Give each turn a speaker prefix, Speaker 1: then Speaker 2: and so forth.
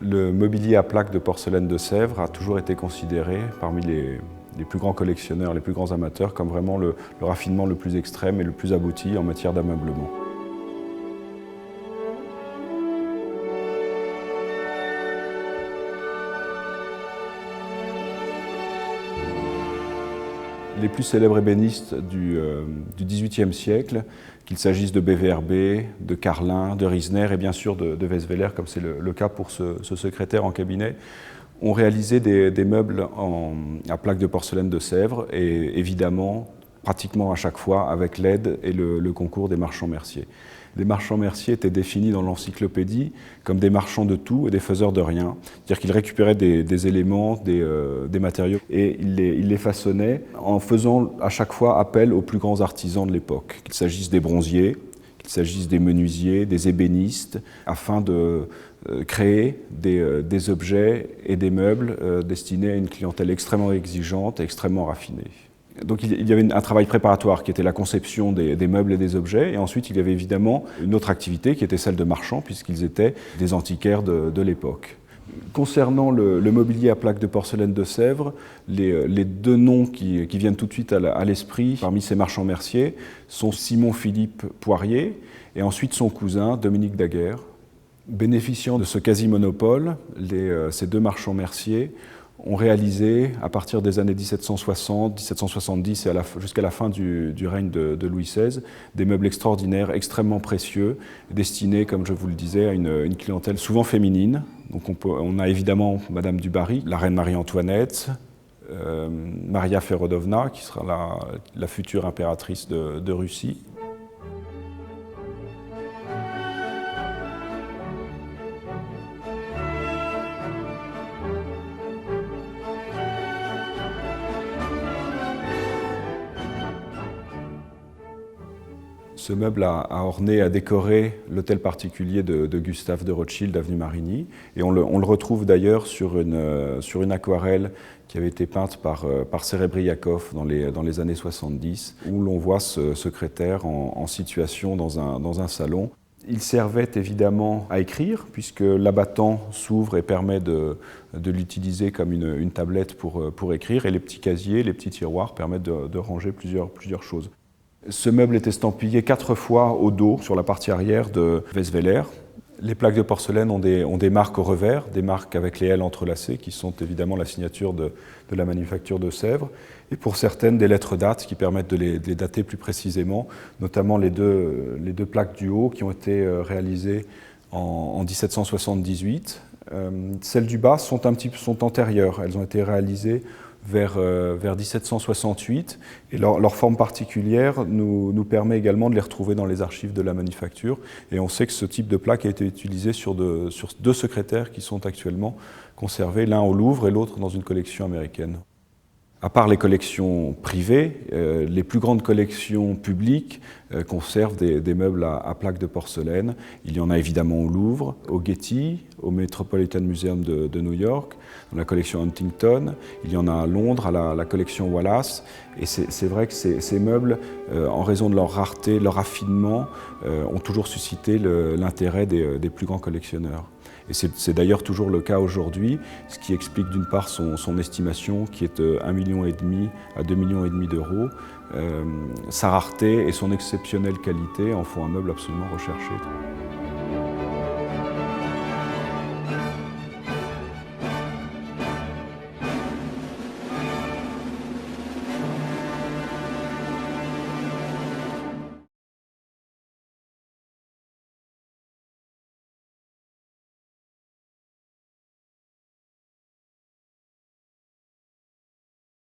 Speaker 1: Le mobilier à plaques de porcelaine de Sèvres a toujours été considéré parmi les plus grands collectionneurs, les plus grands amateurs, comme vraiment le raffinement le plus extrême et le plus abouti en matière d'ameublement. Les plus célèbres ébénistes du XVIIIe siècle, qu'il s'agisse de BVRB, de Carlin, de Riesner et bien sûr de Westweiler, comme c'est le cas pour ce secrétaire en cabinet, ont réalisé des meubles à plaques de porcelaine de Sèvres et évidemment, pratiquement à chaque fois, avec l'aide et le concours des marchands merciers. Les marchands merciers étaient définis dans l'encyclopédie comme des marchands de tout et des faiseurs de rien. C'est-à-dire qu'ils récupéraient des éléments, des matériaux et ils les façonnaient en faisant à chaque fois appel aux plus grands artisans de l'époque, qu'il s'agisse des bronziers, qu'il s'agisse des menuisiers, des ébénistes, afin de créer des objets et des meubles destinés à une clientèle extrêmement exigeante et extrêmement raffinée. Donc il y avait un travail préparatoire qui était la conception des meubles et des objets, et ensuite il y avait évidemment une autre activité qui était celle de marchands, puisqu'ils étaient des antiquaires de l'époque. Concernant le mobilier à plaques de porcelaine de Sèvres, les deux noms qui viennent tout de suite à l'esprit parmi ces marchands merciers sont Simon-Philippe Poirier et ensuite son cousin Dominique Daguerre. Bénéficiant de ce quasi-monopole, ces deux marchands merciers ont réalisé, à partir des années 1760, 1770 et jusqu'à la fin du règne de Louis XVI, des meubles extraordinaires, extrêmement précieux, destinés, comme je vous le disais, à une clientèle souvent féminine. Donc on a évidemment Madame du Barry, la reine Marie-Antoinette, Maria Ferodovna, qui sera la future impératrice de Russie. Ce meuble a orné, a décoré l'hôtel particulier de Gustave de Rothschild, avenue Marigny. Et on le retrouve d'ailleurs sur une aquarelle qui avait été peinte par Serebriakov dans les années 70, où l'on voit ce secrétaire en situation dans un salon. Il servait évidemment à écrire, puisque l'abattant s'ouvre et permet de l'utiliser comme une tablette pour écrire, et les petits casiers, les petits tiroirs permettent de ranger plusieurs choses. Ce meuble est estampillé 4 fois au dos, sur la partie arrière de Westweiler. Les plaques de porcelaine ont des marques au revers, des marques avec les ailes entrelacées, qui sont évidemment la signature de la manufacture de Sèvres, et pour certaines des lettres dates qui permettent de les dater plus précisément, notamment les deux plaques du haut qui ont été réalisées en 1778. Celles du bas sont antérieures, elles ont été réalisées vers 1768, et leur forme particulière nous permet également de les retrouver dans les archives de la manufacture, et on sait que ce type de plaque a été utilisé sur deux secrétaires qui sont actuellement conservés, l'un au Louvre et l'autre dans une collection américaine. À part les collections privées, les plus grandes collections publiques conservent des meubles à plaques de porcelaine. Il y en a évidemment au Louvre, au Getty, au Metropolitan Museum de New York, dans la collection Huntington. Il y en a à Londres, à la collection Wallace. Et c'est vrai que ces meubles, en raison de leur rareté, leur raffinement, ont toujours suscité l'intérêt des plus grands collectionneurs. Et c'est d'ailleurs toujours le cas aujourd'hui, ce qui explique d'une part son estimation qui est 1,5 million à 2,5 millions d'euros. Sa rareté et son exceptionnelle qualité en font un meuble absolument recherché.